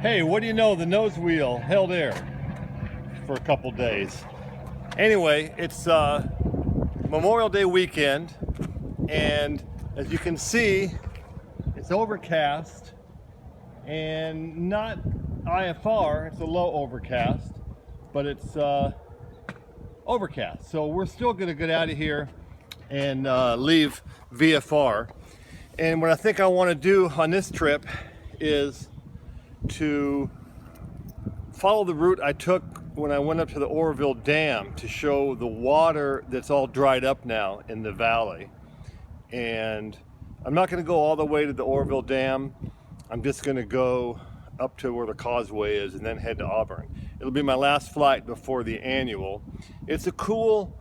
Hey, what do you know? The nose wheel held air for a couple days. Anyway, it's Memorial Day weekend, and as you can see, it's overcast and not IFR. It's a low overcast, but it's overcast. So we're still going to get out of here and leave VFR. And what I think I want to do on this trip is to follow the route I took when I went up to the Oroville Dam to show the water that's all dried up now in the valley. And I'm not going to go all the way to the Oroville Dam. I'm just going to go up to where the Causeway is and then head to Auburn. It'll be my last flight before the annual. It's a cool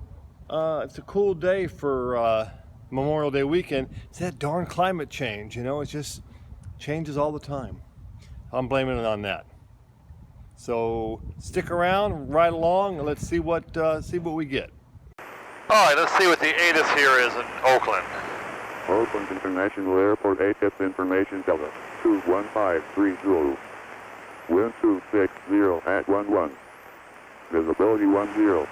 day for Memorial Day weekend. It's that darn climate change, you know, it just changes all the time. I'm blaming it on that. So stick around, ride along, and let's see what we get. All right, let's see what the ATIS here is in Oakland. Oakland International Airport ATIS information Delta 21530. Wind 260 at 11. Visibility 10.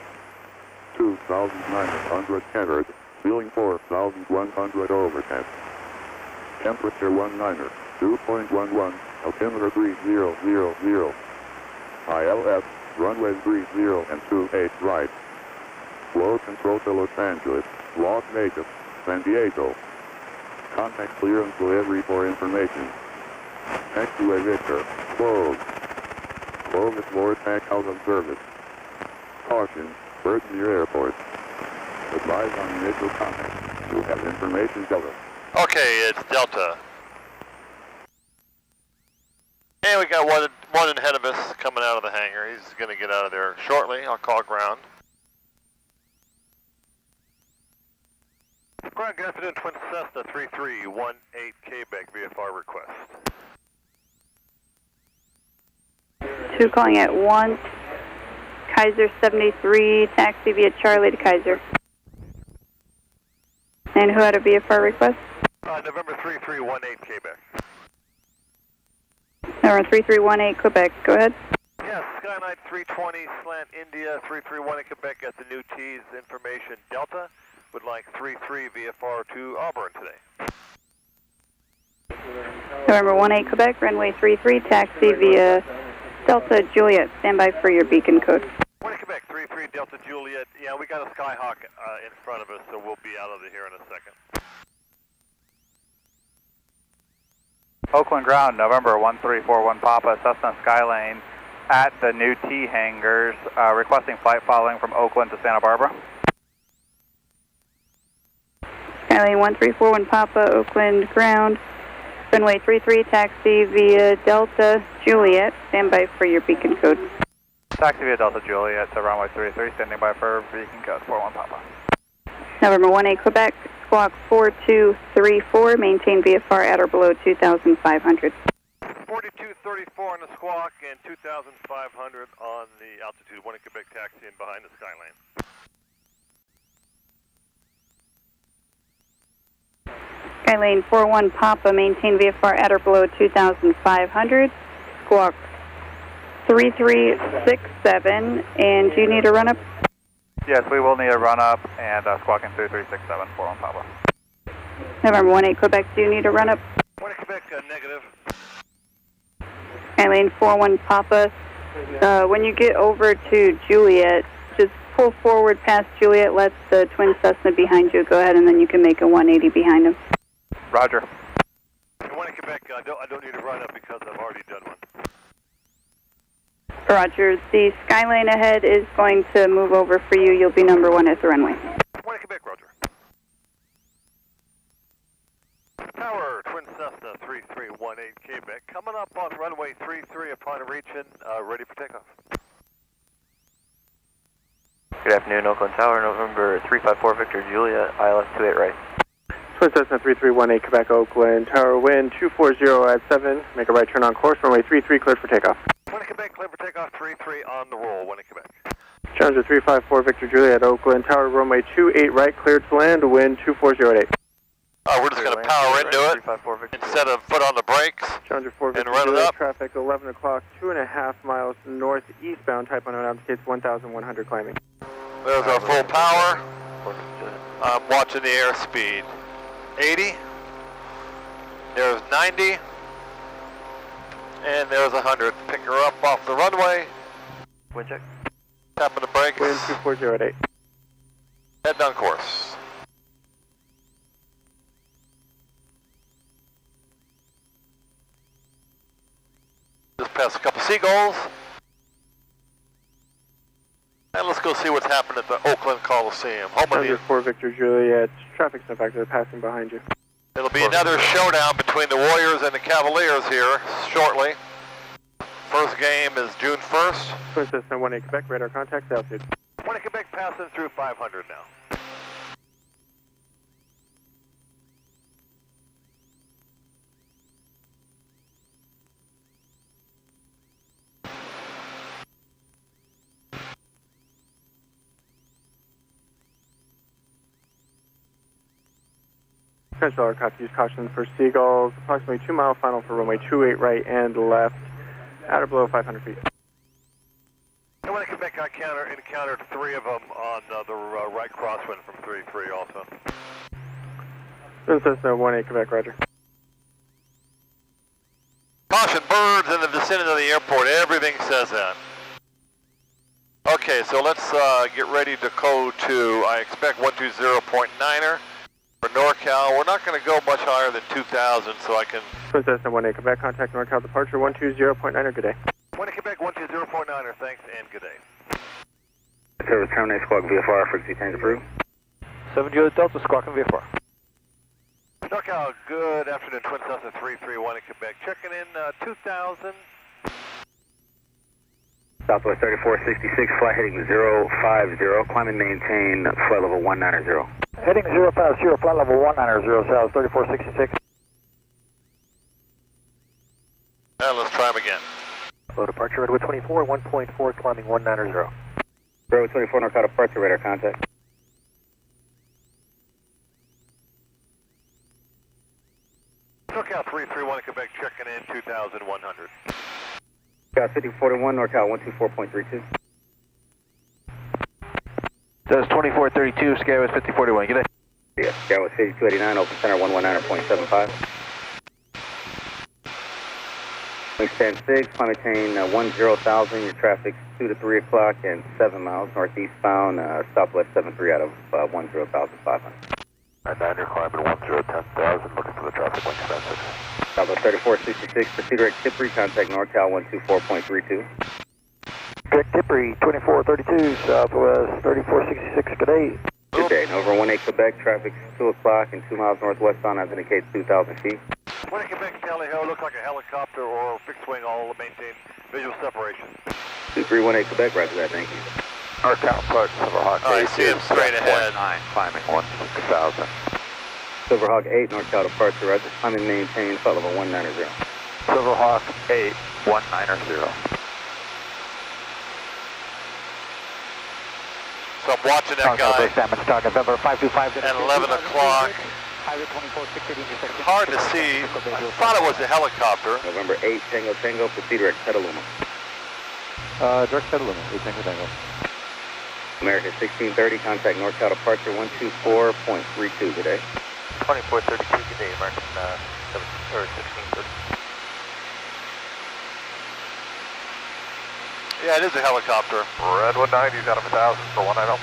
2,900 entered. Ceiling 4,100 overcast. Temperature 19er. 2.11. Altimeter 3000. ILS, runway 30 and 28 right. Flow control to Los Angeles, Las Vegas, San Diego. Contact clearance delivery for information. Taxiway Victor, closed. Closed floor tack out of service. Caution, birds near airport. Advise on initial contact. You have information Delta. Okay, it's Delta. And we got one ahead of us coming out of the hangar. He's going to get out of there shortly. I'll call ground. Ground, good afternoon, Twin Cessna 3318 Quebec VFR request. 2 calling at 1. Kaiser 73, taxi via Charlie to Kaiser. And who had a VFR request? November 3318 Quebec. November 3318 Quebec, go ahead. Yes, Skyline 320 slant India 3318 Quebec at the new T's information Delta. Would like 33 VFR to Auburn today. November 18 Quebec, runway 33, taxi via Delta Juliet. Stand by for your beacon code. 1 Quebec 33 Delta Juliet. Yeah, we got a Skyhawk in front of us, so we'll be out of here in a second. Oakland ground, November 1341 Papa, Cessna Skylane at the new T hangars, requesting flight following from Oakland to Santa Barbara. Skylane 1341 Papa, Oakland ground, runway 33, taxi via Delta Juliet. Stand by for your beacon code. Taxi via Delta Juliet to runway 33, standing by for beacon code 41 Papa. November 18 Quebec, squawk 4234, maintain VFR at or below 2,500. 4234 on the squawk and 2,500 on the altitude. 1 Quebec taxi in behind the Skylane. Skylane 41 Papa, maintain VFR at or below 2,500. Squawk 3367, and do you need a run-up? Yes, we will need a run-up, and squawking 3367, 41 Papa. November 18 Quebec, do you need a run-up? 1 Quebec, negative. Skylane 41 Papa, when you get over to Juliet, just pull forward past Juliet, let the twin Cessna behind you go ahead, and then you can make a 180 behind him. Roger. 1 Quebec, I don't need a run-up because I've already done one. Roger, the Skylane ahead is going to move over for you. You'll be number 1 at the runway. 1 Quebec, Roger. Tower, Twin Cessna 3318 Quebec, coming up on runway 33 upon reaching, ready for takeoff. Good afternoon, Oakland Tower, November 354 Victor Juliet, ILS 28 right. Twin Cessna 3318 Quebec, Oakland Tower, wind 240 at 7, make a right turn on course, runway 33 cleared for takeoff. 1 Quebec, clear for takeoff, 33 on the roll, 1 Quebec. Challenger 354 Victor Juliet, Oakland Tower, runway 28 right, cleared to land, wind 240 at 8. We're just going to power into it 354 Victor. instead of foot on the brakes. Challenger 4 And Victor run it Juliet, up. traffic 11 o'clock, 2.5 miles northeastbound, type unknown, indicates 1,100 climbing. There's our full power. I'm watching the airspeed. 80. There's 90. And there's 100. Pick her up off the runway. Wind check. Tapping the brakes. Wind 240 at 8. Head down course. Just past a couple seagulls. And let's go see what's happened at the Oakland Coliseum. Home of Challenger the, 4 Victor Juliet, traffic step back to the passing behind you. it'll be another showdown between the Warriors and the Cavaliers here shortly. First game is June 1st. Twin Cessna 1-8 Quebec, radar contact, altitude. 1 Quebec passing through 500 now. Central aircraft use caution for seagulls. Approximately 2 mile final for runway 28 right and left. At or below 500 feet. I want to Quebec, I encountered 3 of them on the right crosswind from 33 also. Twin Cessna 1-8 Quebec, roger. Caution, birds in the vicinity of the airport. Everything says that. Okay, so let's get ready to code to, I expect 120.9er. For NorCal, we're not going to go much higher than 2,000, so I can... Twin Cessna 1-8 Quebec, contact NorCal departure 120.9er, good day. 1 Quebec, 120.9er, thanks, and good day. Service terminate, squawk VFR, frequency change approved. 7 Juliet Delta, squawk and VFR. NorCal, good afternoon, Twin Cessna 331 in Quebec. Checking in 2,000. Southwest 3466, flight heading 050, climb and maintain flight level 190. Heading 050, flight level 190, south 3466. And let's try them again. Low departure, Redwood 24, 1.4, climbing 190. Redwood 24, NorCal departure, radar contact. NorCal 331 in Quebec, checking in 2,100. Got 5041, NorCal 124.32. That's 2432, Skywest 5041, good day. Yeah, Skywest 5289, open center 119.75. Wingspan 6, climate change 10,000, your traffic's 2 to 3 o'clock and 7 miles northeastbound, southwest 73 out of 10,500. And 9, you're climbing 10,000, looking for the traffic wingspan 6. Southwest 3466, proceed direct Tippery, contact NorCal 124.32. Direct Tippery 2432, Southwest 3466, good day. Good day, over 18 Quebec, traffic's 2 o'clock and 2 miles northwestbound, as indicates 2,000 feet. 1 Quebec, Tally Ho, looks like a helicopter or fixed wing, all maintain visual separation. 2318 Quebec, roger that, thank you. NorCal approach, Silverhawk 8. I see him straight ahead. 9, climbing 1,000. Silverhawk 8, NorCal departure, roger, climb and maintain flight level 190. Silverhawk 8, 190. So I'm watching that guy November 525 at 11 o'clock. It's hard to see. I thought it was a helicopter. November 8, Tango Tango, proceed direct Petaluma. Direct Petaluma, 8 Tango Tango. America 1630, contact NorCal departure 124.32 today. 2432, good day, American 1630. Yeah, it is a helicopter. Redwood 90's out of 1,000 for 190.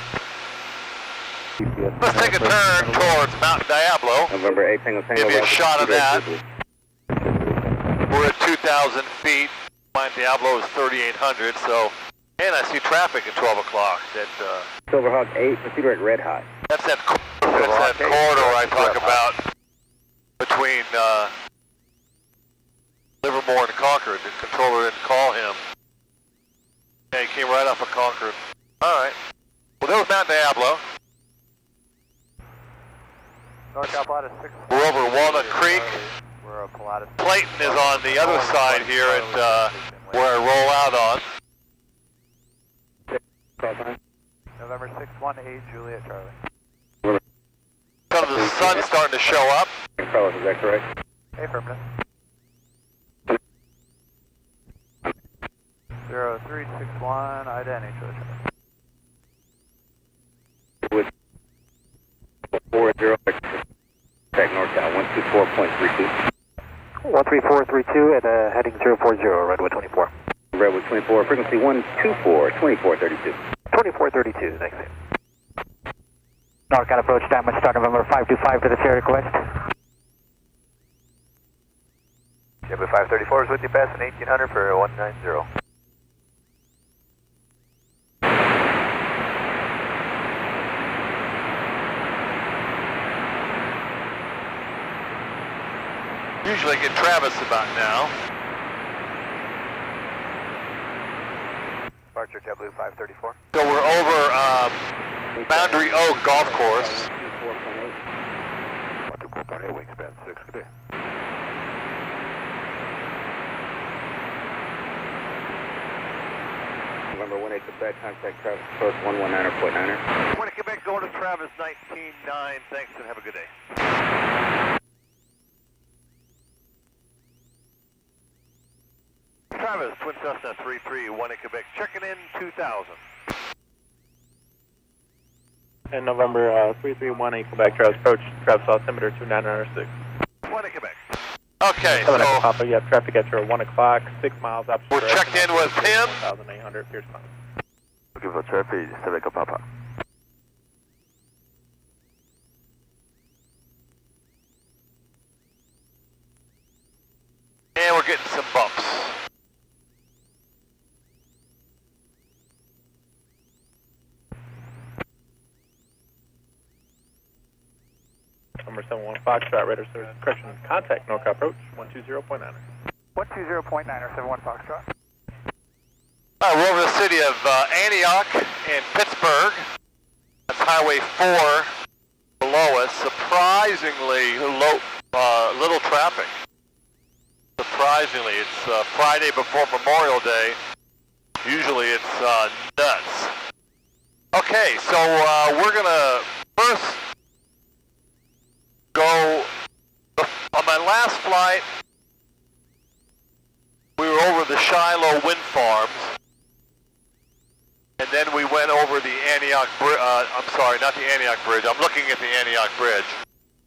Let's take a turn towards Mt Diablo. November 8, Tango Tango. Give you a roger, shot of proceed that. direct We're at 2,000 feet. Mt Diablo is 3,800, so... And I see traffic at 12 o'clock. Silverhawk 8, proceed direct Red Hot. That's that corridor I talk about between Livermore and Concord. The controller didn't call him. Yeah, he came right off of Concord. All right. Well, there was Mt Diablo. We're over Walnut Creek. Clayton is on the other side here at where I roll out on. November 618, Juliet Charlie. So the sun's starting to show up. Carlos, is that correct? Affirmative. 0361, identity. With 40, back NorCal, 124.32. 13432 at heading 040, Redwood 24. Redwood 24, frequency 124, 2432. 2432, thanks. NorCal approach damage start November 525 to the Sierra request. Chevy 534 is with you passing 1800 for 190. Usually get Travis about now. Departure JetBlue 534. So we're over Boundary Oak Golf Course. 124.8, wingspan 6, good day. November 18 Quebec, contact Travis Approach 119.9er. 20 Quebec going to Travis 19.9. Thanks and have a good day. Travis, Twin Cessna 331 Quebec, checking in 2000. And November 3318 Quebec, Travis approach, Travis altimeter 29906. 20 Quebec. Okay, 7 Echo so Papa, you have traffic at your 1 o'clock, 6 miles up. we're checked in with him. 1,800, Pierce Mountain. Looking for traffic, 7 Echo Papa. And we're getting some bumps. Number 71 Foxtrot, radar service, correction, contact NorCal approach 120.9. 120.9 71 Foxtrot. We're over the city of Antioch and Pittsburgh. That's Highway 4 below us. Surprisingly low, little traffic. Surprisingly, it's Friday before Memorial Day. Usually it's nuts. Okay, so we're gonna first go, on my last flight, we were over the Shiloh wind farms, and then we went over the Antioch Bridge, I'm sorry, not the Antioch Bridge, I'm looking at the Antioch Bridge.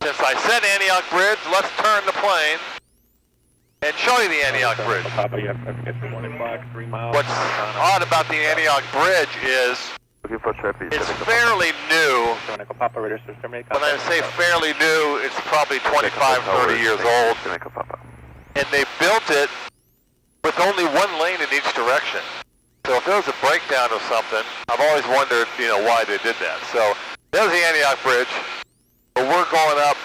Since I said Antioch Bridge, let's turn the plane and show you the Antioch Bridge. Papa, you have traffic at your 1 o'clock, 3 miles. What's odd about the Antioch Bridge is Looking for traffic, it's fairly new. 7 Echo Papa, radar service, terminate When I contact say NorCal. fairly new, it's probably 25, 30 years old. 7 Echo Papa. And they built it with only one lane in each direction. So if there was a breakdown or something, I've always wondered, why they did that. So there's the Antioch Bridge. But we're going up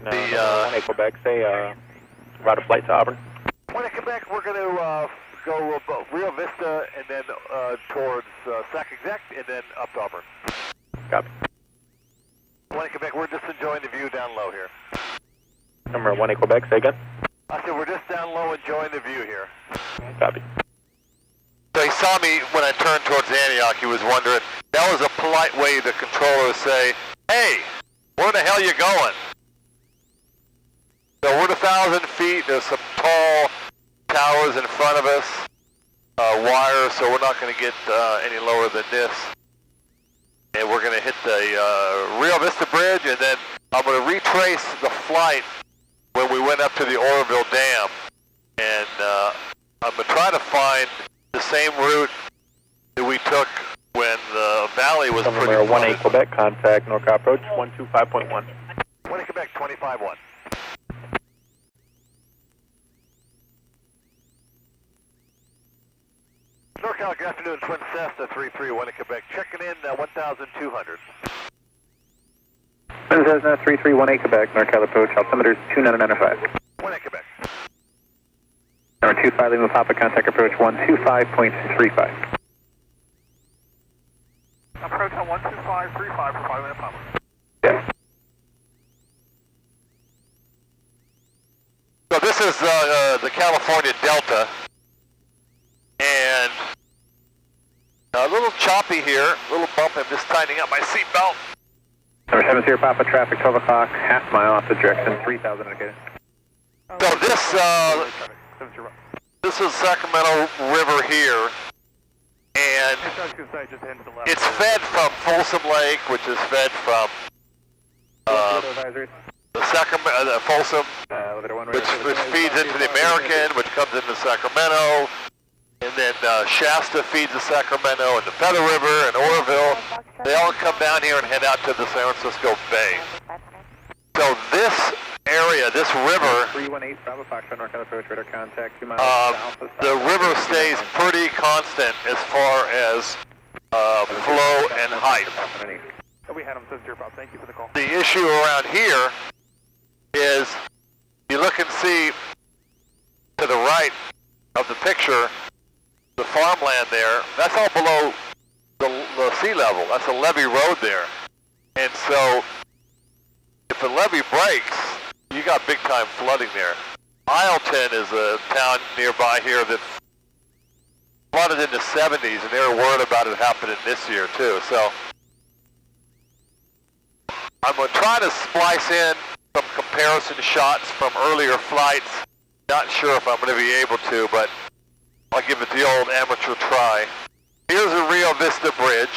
the 1 Quebec, say, route a flight to Auburn. 1 Quebec, we're going to go Rio Vista and then towards Sac Exec and then up to Auburn. Copy. 1 Quebec, we're just enjoying the view down low here. Number 1 Quebec, say again. I said we're just down low enjoying the view here. Copy. So he saw me when I turned towards Antioch. He was wondering. That was a polite way the controller would say, "Hey, where the hell you going?" So we're at 1,000 feet. There's some tall towers in front of us, wires, so we're not going to get any lower than this. And we're going to hit the Rio Vista Bridge, and then I'm going to retrace the flight when we went up to the Oroville Dam. And I'm going to try to find the same route that we took when the valley was pretty Number 1 flooded. Quebec, contact NorCal approach 125.1. 1 Quebec, 25-1. NorCal, good afternoon, Twin Cessna 331 in Quebec, checking in 1,200. Twin Cessna 3318 Quebec, NorCal approach, altimeter 29905. 1 Quebec. Number 25 Lima Papa, contact approach 125.35. Approach on 12535 for 5 minute Papa. Yes. So this is the California Delta, and a little choppy here, a little bump. I'm just tightening up my seatbelt. Number 70 Papa, traffic 12 o'clock, half mile off the direction, 3000 indicated. So this is Sacramento River here, and it's fed from Folsom Lake, which is fed from the Sacramento, Folsom, which feeds into the American, which comes into Sacramento, and then Shasta feeds the Sacramento, and the Feather River, and Oroville. They all come down here and head out to the San Francisco Bay. So this area, this river, 318 Bravo Foxtrot, North approach, radar contact, 2 miles south. the river stays pretty constant as far as flow and height. We had him, thank you for the call. The issue around here is you look and see to the right of the picture, the farmland there, that's all below the sea level. That's a levee road there. And so if the levee breaks, you got big time flooding there. Isleton is a town nearby here that flooded in the 70s, and they were worried about it happening this year too. So I'm going to try to splice in some comparison shots from earlier flights. Not sure if I'm going to be able to, but I'll give it the old amateur try. Here's a Rio Vista Bridge.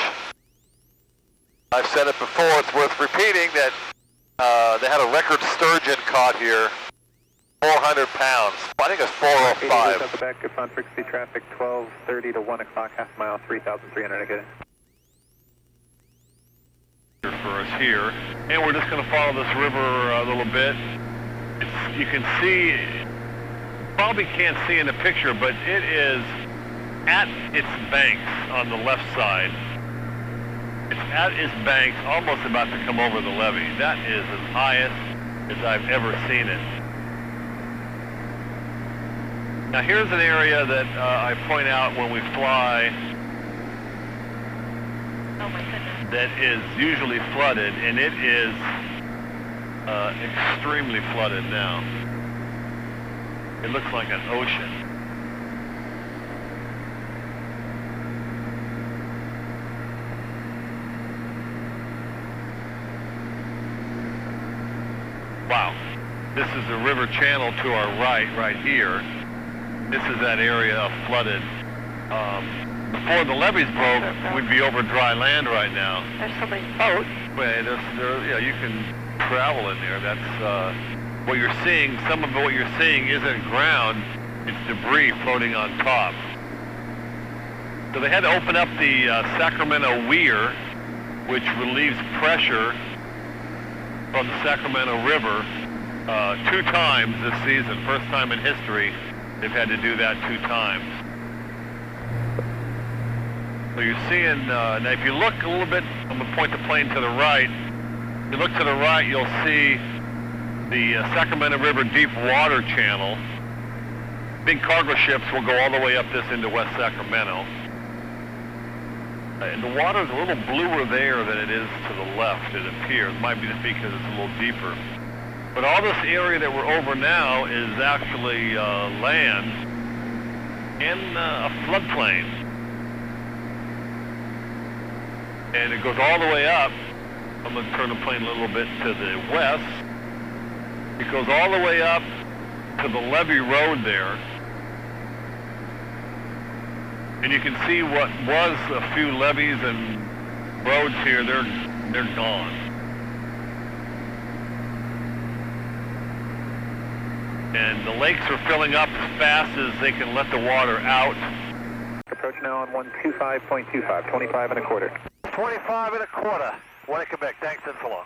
I've said it before, it's worth repeating that they had a record sturgeon caught here, 400 pounds. I think it's 405. At the back, it's on frequency traffic, 12:30 to 1 o'clock, half mile, 3,300 indicated. For us here, and we're just going to follow this river a little bit. You can see, probably can't see in the picture, but it is at its banks on the left side. It's at its banks, almost about to come over the levee. That is as highest as I've ever seen it. Now here's an area that I point out when we fly. Oh my goodness. That is usually flooded, and it is extremely flooded now. It looks like an ocean. Wow. This is the river channel to our right here. This is that area of flooded. Before the levees broke, we'd be over dry land right now. There's so many boats. Well, yeah, you can travel in there. That's what you're seeing. Some of what you're seeing isn't ground; it's debris floating on top. So they had to open up the Sacramento Weir, which relieves pressure from the Sacramento River 2 times this season. First time in history they've had to do that 2 times. So you're seeing, now if you look a little bit, I'm going to point the plane to the right. If you look to the right, you'll see the Sacramento River deep water channel. Big cargo ships will go all the way up this into West Sacramento. And the water's a little bluer there than it is to the left, it appears. It might be just because it's a little deeper. But all this area that we're over now is actually land and a floodplain. And it goes all the way up. I'm going to turn the plane a little bit to the west. It goes all the way up to the levee road there. And you can see what was a few levees and roads here, they're gone. And the lakes are filling up as fast as they can let the water out. Approach now on 125.25, 25 and a quarter. 25 and a quarter. 1 at Quebec. Thanks and so long.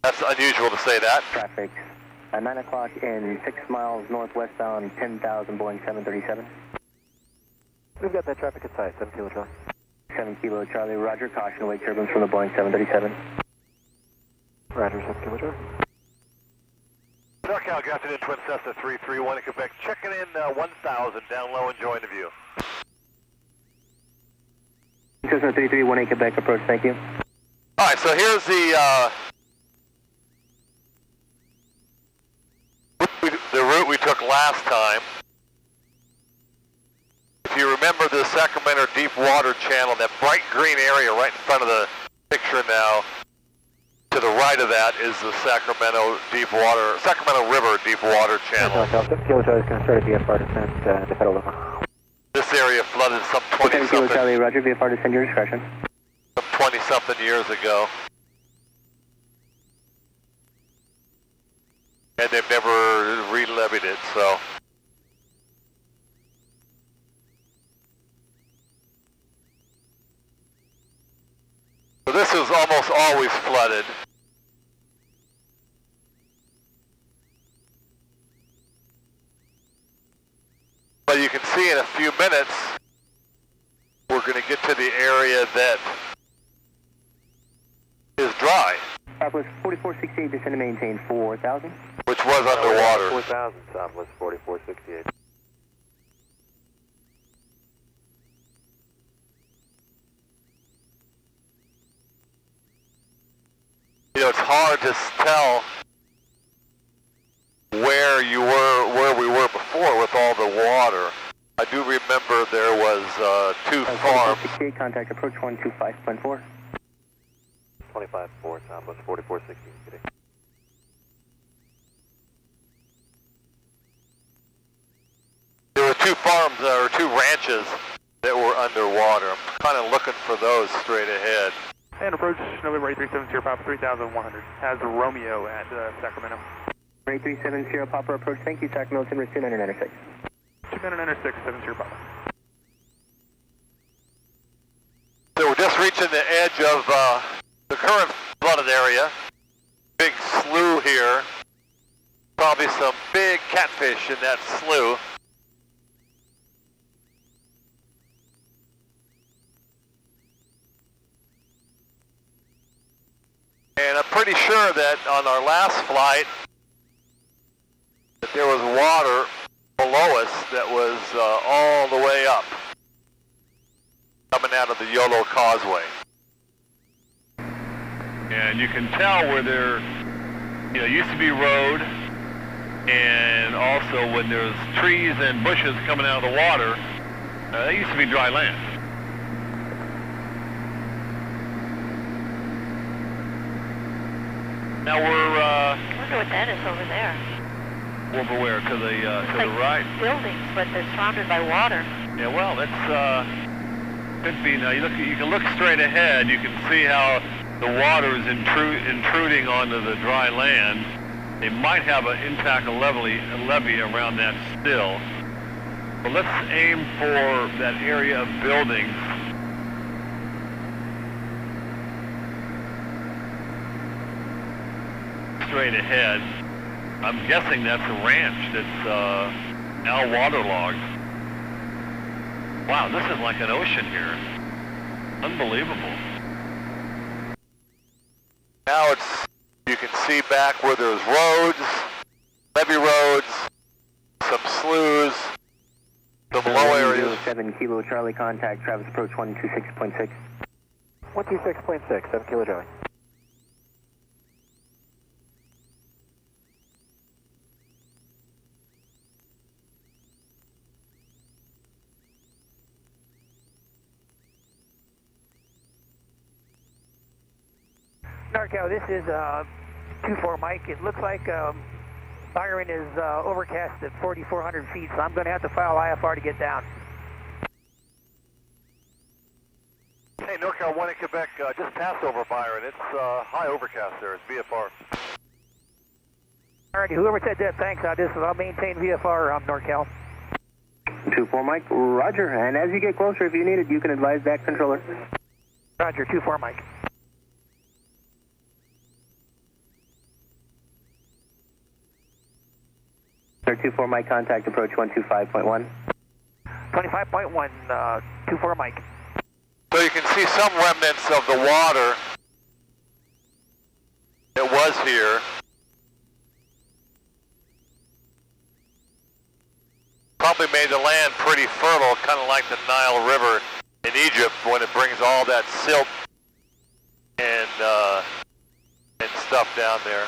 That's unusual to say that. Traffic, 9 o'clock in 6 miles northwestbound, 10,000 Boeing 737. We've got that traffic at sight, 7 Kilo Charlie. 7 Kilo Charlie, roger, caution, await turbulence from the Boeing 737. Roger, 7 Kilo Charlie. NorCal, good afternoon, Twin Cessna 331 in Quebec. Checking in 1,000, down low, enjoying the view. Cessna 3318 Quebec, approach, thank you. Alright, so here's the route we took last time. If you remember the Sacramento deep water channel, that bright green area right in front of the picture now, to the right of that is the Sacramento River deep water channel. Kilo Charlie is going to start a VFR descent, defend over. This area flooded some 20 Kilo something, Charlie, roger, VFR descend your discretion. some 20 something years ago. And they've never re-levied it, so. So this is almost always flooded. But you can see in a few minutes, we're going to get to the area that is dry. Southwest 4468, descend to maintain 4,000. Which was underwater. 4,000, Southwest 4468. You know, it's hard to tell where we were before with all the water. I do remember there was 2 farms. 68, contact approach 125.4. 25-4, Southwest 4468. There were 2 farms, or 2 ranches that were underwater. I'm kind of looking for those straight ahead. And approach November 8370 Papa 3100 has a Romeo at Sacramento. 8370 Papa approach, thank you, Sacramento, Timber 2996. 2996, 70 Papa. So we're just reaching the edge of the current flooded area. Big slough here. Probably some big catfish in that slough. And I'm pretty sure that on our last flight that there was water below us that was all the way up, coming out of the Yolo Causeway. And you can tell where there, used to be road, and also when there's trees and bushes coming out of the water, that used to be dry land. Now we're, I wonder what that is over there. over where? To the Like right? buildings, but they're surrounded by water. Yeah, well, that's, could be, now you can look straight ahead, you can see how the water is intruding onto the dry land. They might have an intact levee around that still. But let's aim for that area of buildings. Straight ahead. I'm guessing that's a ranch that's now waterlogged. Wow, this is like an ocean here. Unbelievable. Now you can see back where there's roads, levee roads, some sloughs, some low areas. 7 Kilo Charlie, contact Travis approach 126.6. 126.6, 7 Kilo Charlie. NorCal, this is 2-4 Mike. It looks like Byron is overcast at 4,400 feet, so I'm going to have to file IFR to get down. Hey, NorCal 1 in Quebec, just passed over Byron. It's high overcast there. It's VFR. Alrighty, whoever said that, thanks. I'll maintain VFR, NorCal. 2-4 Mike, roger. And as you get closer, if you need it, you can advise that controller. Roger, 2-4 Mike. 24 Mike, contact approach 125.1. 25.1, 24 Mike. So you can see some remnants of the water that was here. Probably made the land pretty fertile, kind of like the Nile River in Egypt when it brings all that silt and stuff down there.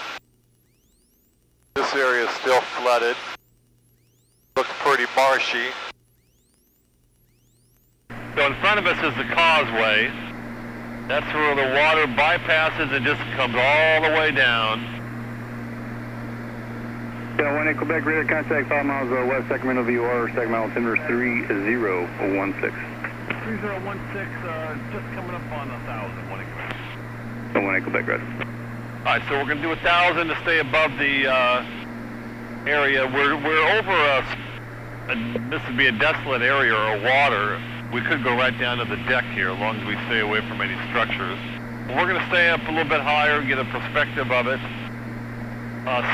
This area is still flooded. Looks pretty marshy. So in front of us is the Causeway, That's where the water bypasses and just comes all the way down. 1 Quebec, radar contact 5 miles west Sacramento VFR, Sacramento altimeter 3016. 3016, just coming up on 1,000, 1 Quebec. 1 Quebec, right. Alright, so we're going to do 1,000 to stay above the area. We're over this would be a desolate area or water. We could go right down to the deck here as long as we stay away from any structures. We're going to stay up a little bit higher and get a perspective of it.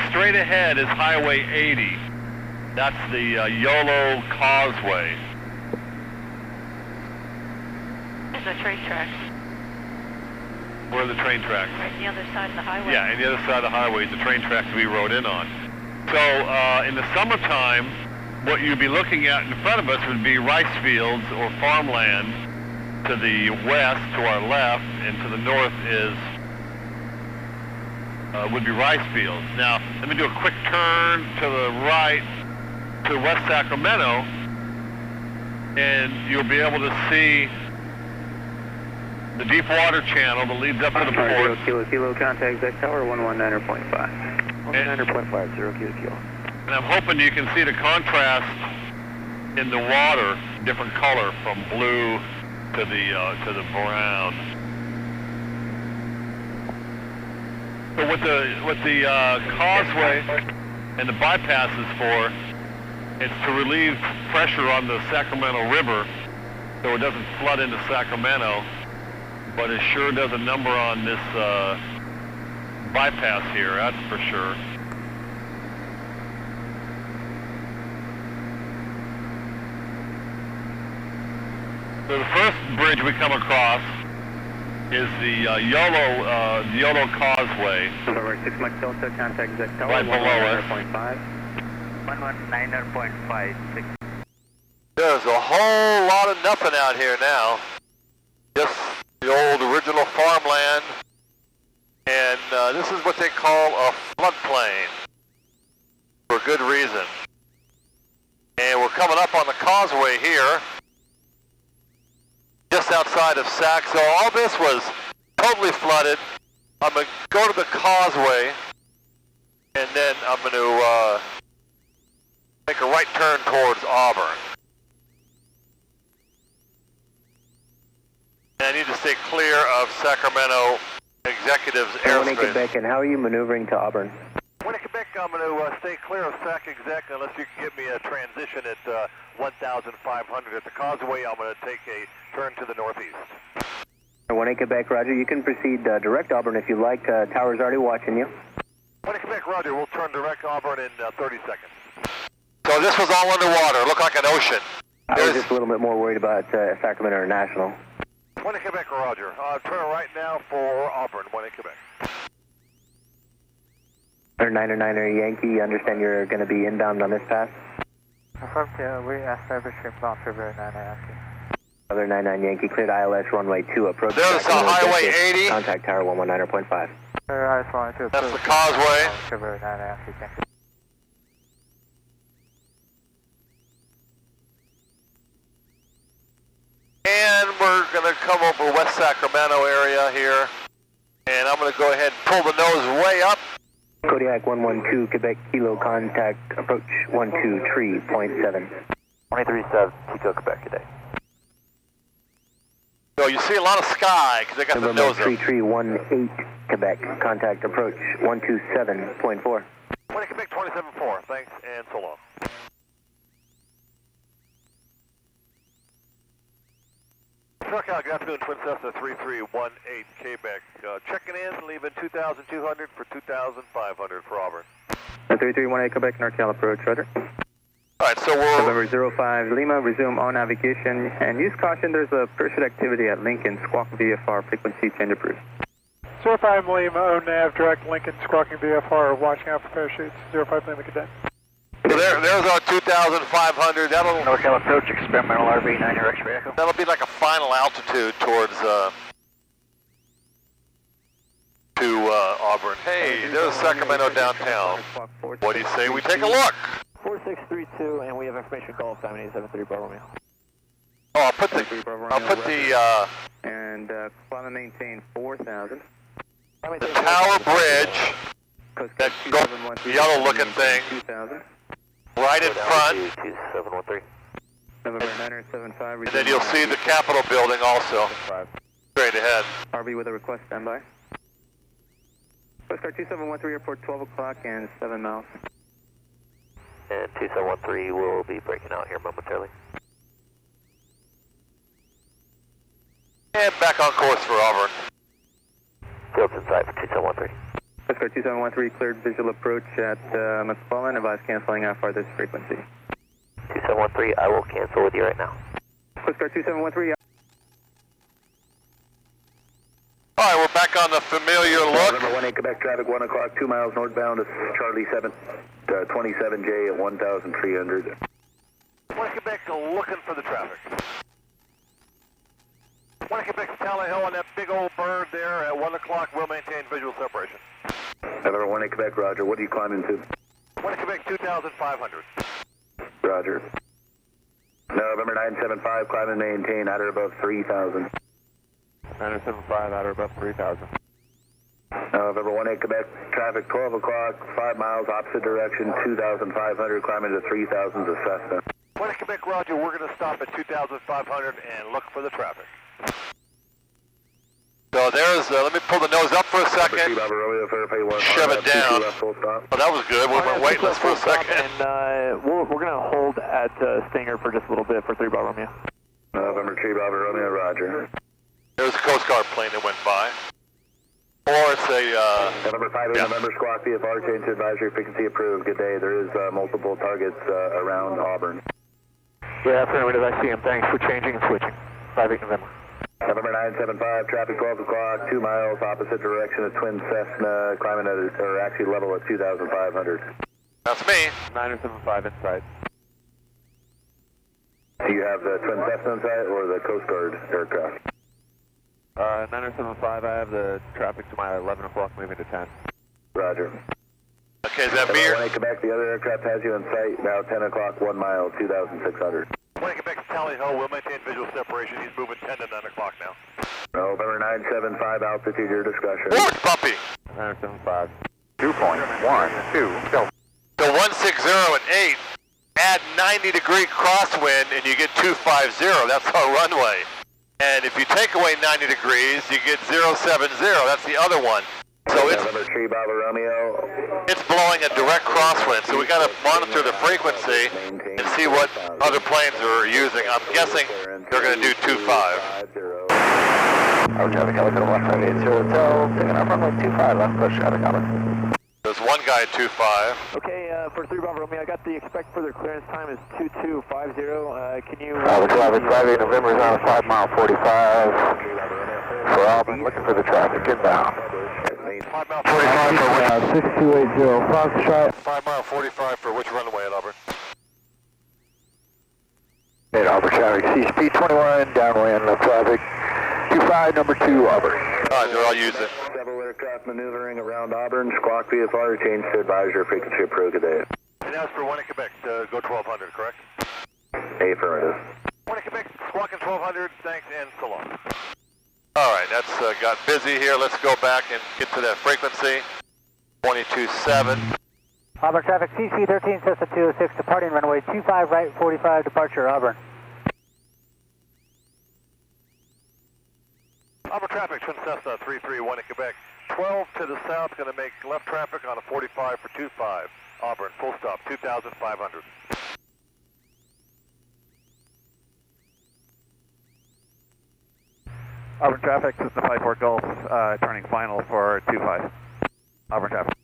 Straight ahead is Highway 80. That's the Yolo Causeway. There's a train tracks. Where are the train tracks? Right on the other side of the highway. Yeah, on the other side of the highway is the train tracks we rode in on. So in the summertime, what you'd be looking at in front of us would be rice fields or farmland to the west, to our left, and to the north would be rice fields. Now, let me do a quick turn to the right to West Sacramento, and you'll be able to see the deep water channel that leads up to the port. Kilo, contact Zach Tower 119.5. 119.5, 0 kilo. And I'm hoping you can see the contrast in the water, different color from blue to the brown. So what the causeway and the bypass is for, it's to relieve pressure on the Sacramento River so it doesn't flood into Sacramento, but it sure does a number on this bypass here, that's for sure. So the first bridge we come across is the Yolo Causeway. Over 6 Mike Delta, contact Zach Tower. Right below us. 119.5. There's a whole lot of nothing out here now. Just the old original farmland. And this is what they call a floodplain. For good reason. And we're coming up on the causeway here. Just outside of Sac, so all this was totally flooded. I'm going to go to the causeway, and then I'm going to make a right turn towards Auburn. And I need to stay clear of Sacramento Executive's airspace. Quebec, and how are you maneuvering to Auburn? When in Quebec, I'm going to stay clear of Sac Exec unless you can give me a transition at 1,500 at the causeway. I'm going to take a turn to the northeast. 1 Quebec, roger. You can proceed direct Auburn if you like. Tower's already watching you. 1 Quebec, roger. We'll turn direct Auburn in 30 seconds. So this was all underwater. It looked like an ocean. I was just a little bit more worried about Sacramento International. 1 Quebec, roger. Turn right now for Auburn, 1 Quebec. 9er Yankee, understand you're going to be inbound on this pass? Affirmed, we asked service inbound for very 9 Yankee. Other 99 Yankee, cleared ILS runway 2 approach. There's Highway 80. Contact Tower 119.5. That's the causeway. For very 9 Yankee, thank you. And we're going to come over West Sacramento area here. And I'm going to go ahead and pull the nose way up. Kodiak 112, Quebec Kilo, contact approach 123.7. 23.7, Tico, Quebec today. So you see a lot of sky because they got the nose up. 3318 Quebec, contact approach 127.4. 20 Quebec 27.4, thanks and so long. SoCal, good afternoon, Twin Cessna 3318 Quebec. Checking in, leaving 2,200 for 2,500 for Auburn. 3318 Quebec, NorCal approach, roger. Alright, so we're... November 05 Lima, resume all navigation, and use caution, there's a pursuit activity at Lincoln, squawk VFR, frequency change approved. 05 Lima, ONAV, direct Lincoln, squawking VFR, watching out for parachutes, 05 Lima, cadet. So there's our 2,500, that'll... NorCal approach, experimental RV, 9 X-ray echo. That'll be like a final altitude towards, Auburn. Hey, there's Sacramento downtown. What do you say we take a look? 4632, and we have information call sign 873 Bravo Romeo. Oh, I'll put the and climb and maintain 4,000. The Tower Bridge, that yellow looking thing, 2,000. right in front, 2713. November 975. and then you'll see the Capitol building also, straight ahead. RV with a request, standby. Coast Guard 2713, airport 12 o'clock and 7 miles. And 2713 will be breaking out here momentarily. And back on course for Auburn. Fields in sight for 2713. Coast Guard 2713, cleared visual approach at McClellan, advise canceling out farthest frequency. 2713, I will cancel with you right now. Coast Guard 2713. All right, we're back on the familiar look. November 18 Quebec traffic, 1 o'clock, 2 miles northbound. It's Charlie 7, 27J at 1,300. 1 Quebec looking for the traffic. 1 Quebec Tally Hill on that big old bird there at 1 o'clock. We'll maintain visual separation. November 18 Quebec, roger. What are you climbing to? 1 Quebec 2,500. Roger. November 975, climb and maintain at or above 3,000. 975 at or above 3,000. November 18 Quebec, traffic 12 o'clock, 5 miles opposite direction, 2,500, climbing to 3,000 to Cessna. 1 Quebec, roger. We're going to stop at 2,500 and look for the traffic. So there's, let me pull the nose up for a second. Shove it down. Oh, that was good. We went weightless for a second. And we're going to hold at Stinger for just a little bit for 3 Bravo Romeo. November 3 Bravo Romeo, roger. There's a Coast Guard plane that went by. Or it's a, November 5 November Squawk VFR, change to advisory frequency approved. Good day. There is multiple targets around Auburn. Yeah, affirmative. I see him. Thanks for changing and switching. 5-8 November. November 975, traffic 12 o'clock, 2 miles opposite direction of Twin Cessna, climbing at, or actually level at 2,500. That's me. 975 inside. Do you have the Twin Cessna in sight or the Coast Guard aircraft? 975, I have the traffic to my 11 o'clock moving to 10. Roger. Okay, is that me? 1 Quebec, the other aircraft has you in sight, now 10 o'clock, 1 mile, 2,600. 1 Quebec Tally Hill, we'll maintain visual separation. He's moving 10 to 9 o'clock now. November 975, altitude, your discussion. Oh, it's bumpy. 975. 2.12, go. So 160 and 8, add 90-degree crosswind and you get 250. That's our runway. And if you take away 90 degrees, you get 070. That's the other one. So it's November 3 Bravo Romeo. it's blowing a direct crosswind. So we got to monitor the frequency and see what other planes are using. I'm guessing they're going to do 25. Our traffic helicopter 1580 Hotel, taking off runway 25, left push traffic over. There's one guy at 25. Okay, for 3 Bravo Romeo, I got the expect further clearance time is 2250. Can you... Bravo traffic, 5-8 November is on a 5 mile 45 for Auburn, looking for the traffic inbound. 5 mile 45 for which? 6280 Foxtrot. 5 mile 45 for which runway at Auburn? Made Auburn traffic, CSP 21, downwind, left traffic, 25, number 2, Auburn. Alright, they're all using. Several aircraft maneuvering around Auburn, Squawk VFR, change to advisory frequency approved today. And that's for 1 Quebec to go 1200, correct? Affirmative. 1 Quebec, squawking 1200, thanks, and so long. Alright, that's got busy here. Let's go back and get to that frequency. 22.7. Auburn traffic, CC 13, Cessna 206, departing runway 25 right, 45, departure Auburn. Auburn traffic, Twin Cessna 331 in Quebec. 12 to the south, going to make left traffic on a 45 for 25. Auburn, full stop, 2,500. Auburn traffic, Cessna 54 Gulf, turning final for 25. Auburn traffic.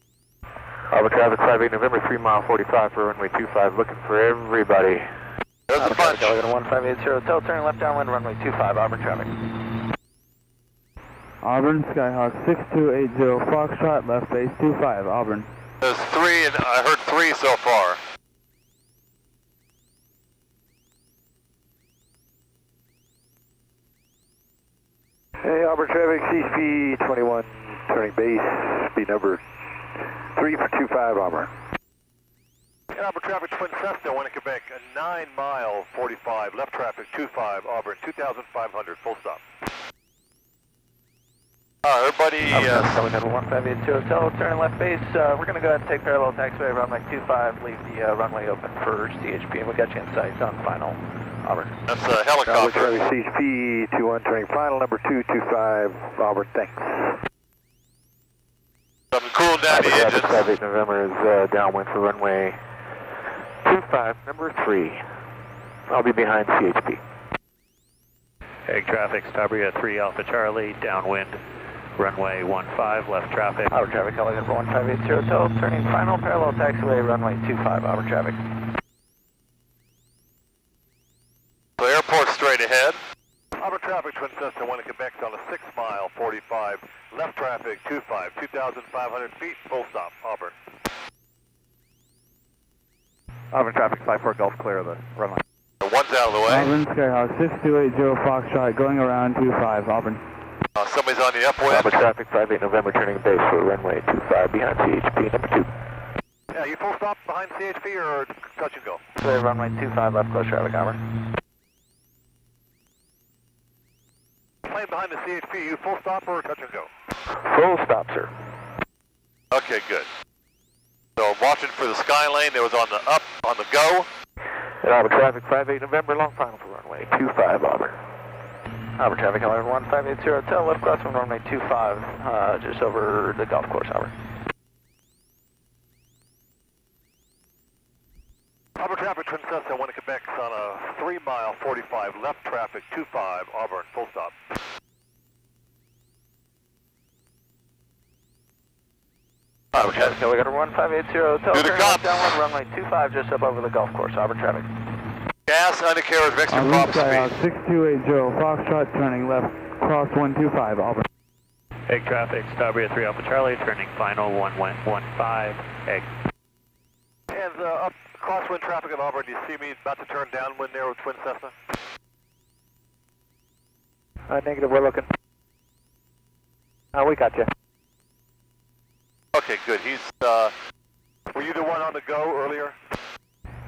Auburn traffic, 5-8 November, 3 mile 45 for runway 25, looking for everybody. There's a bunch. Delegate 1580 Hotel, turning left downwind, runway 25, Auburn traffic. Auburn, Skyhawk 6280 Foxtrot, left base 25, Auburn. There's 3, and I heard 3 so far. Hey, Auburn traffic, CSP 21, turning base, speed number 3 for 25, Auburn. And Auburn traffic, Twin Cessna, 1 in Quebec, a 9 mile 45, left traffic 25, Auburn, 2,500, full stop. Everybody, Coming in 1582 Hotel, turning left base. We're going to go ahead and take parallel taxiway, runway 25, leave the runway open for CHP, and we'll get you in sight on final. Auburn. that's a helicopter. CHP 21 turning final, number 225, Auburn, thanks. I'm cooling down the engines. 58 November is downwind for runway 25, number 3. I'll be behind CHP. Egg traffic, Stabria 3 Alpha Charlie, downwind, runway 15, left traffic. Auburn traffic, helicopter 1580 Hotel, turning final, parallel taxiway, runway 25, Auburn traffic. So airport straight ahead. Auburn traffic, Twin Cessna, 1 Quebec on a 6 mile, 45. Left traffic, 25, 2,500 feet, full stop, Auburn. Auburn traffic, 54 Gulf, clear of the runway. One's out of the way. Auburn, Skyhawk 6280 Foxtrot, going around 25, Auburn. Somebody's on the upwind. Auburn traffic, 58 November, turning base for runway 25, behind CHP, number 2. Yeah, you full stop behind CHP or touch and go? Clear runway 25, left close traffic, Auburn. Plane behind the CHP, you full stop or touch and go? Full stop, sir. Okay, good. So I'm watching for the sky lane. There was on the up, on the go. And Auburn traffic, 58 November, long final for runway 25, Auburn. Auburn traffic, however, 1580 Hotel, left cross from runway 25, just over the golf course, Auburn. Auburn traffic, Twin Cessna, 1 Quebec on a 3 mile, 45. Left traffic, 25, Auburn, full stop. Auburn traffic, helicopter 1580 Hotel, Do the turn cops. left downwind, runway 25, just up over the golf course, Auburn traffic. Gas, undercarriage, vector Auburn, prop Skyhawk speed. 6280 Foxtrot, turning left, cross 125, Auburn. Egg traffic, Stabria 3 Alpha Charlie, turning final 115, egg. And up crosswind traffic at Auburn. Do you see me about to turn downwind there with Twin Cessna? Negative, we're looking. We got you. Okay, good. He's, were you the one on the go earlier?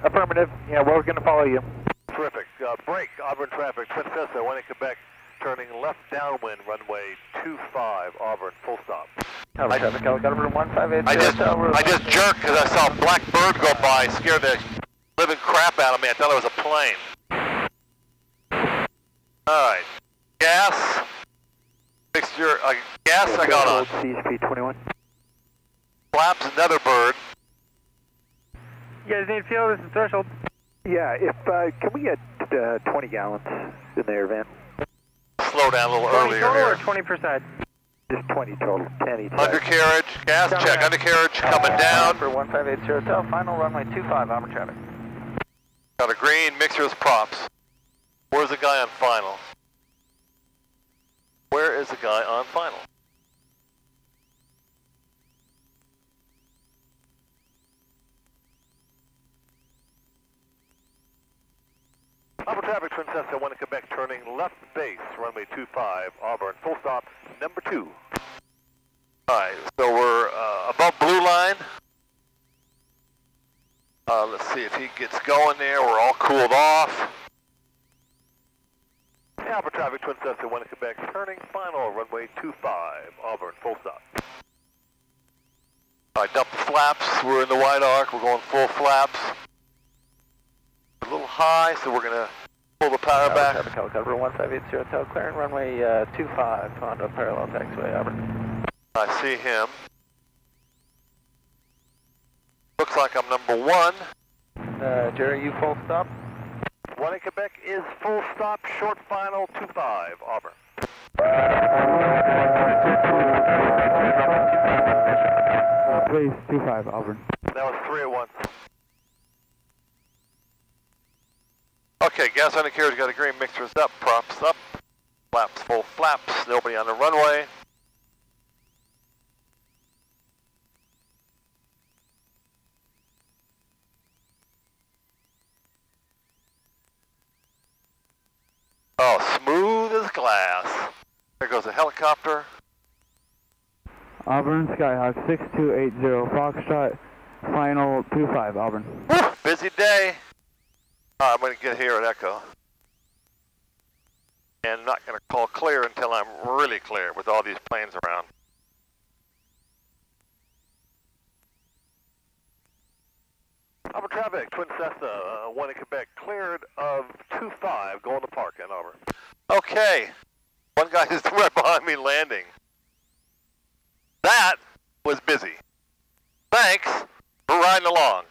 Affirmative. Yeah, we're going to follow you. Terrific. Break, Auburn traffic, Twin Cessna, 1 Quebec, turning left downwind, runway 25, Auburn, full stop. Auburn traffic, helicopter 1580 Hotel. I just jerked because I saw a black bird go by, scared the living crap out of me. I thought it was a plane. All right. Gas. Mixture. Gas I got on. CHP 21. Flaps, another bird. You guys need fuel? This is threshold. Yeah, if can we get 20 gallons in the air van? Slow down a little 20 earlier total or here. 20%? Just 20 total, 10 each side. Undercarriage, gas check, undercarriage coming down. For 1580 Hotel, final runway 25, Auburn traffic. Got a green, mixture with props. Where's the guy on final? Where is the guy on final? Auburn traffic, Twin Cessna, 1 Quebec, turning left base, runway 25, Auburn, full stop, number 2. Alright, so we're above blue line. Let's see if he gets going there. We're all cooled off. Auburn traffic, Twin Cessna, 1 Quebec, turning final, runway 25, Auburn, full stop. Alright, dump the flaps. We're in the wide arc. We're going full flaps. A little high, so we're going to pull the power back. Traffic, helicopter 1580 Hotel, clearing runway 25 onto parallel taxiway, Auburn. I see him. Looks like I'm number 1. Jerry, you full stop? 1 in Quebec is full stop, short final, 25, Auburn. Please, 25, Auburn. That was 3 at once. Okay, gas undercarriage got a green, mixers up, props up, flaps full flaps, nobody on the runway. Oh, smooth as glass. There goes a helicopter. Auburn, Skyhawk 6280 Foxtrot, final 25, Auburn. Whew, busy day. I'm going to get here at Echo. And I'm not going to call clear until I'm really clear with all these planes around. Auburn traffic, Twin Cessna, 1 in Quebec, cleared of 25, going to park in Auburn. Okay, one guy is right behind me landing. That was busy. Thanks for riding along.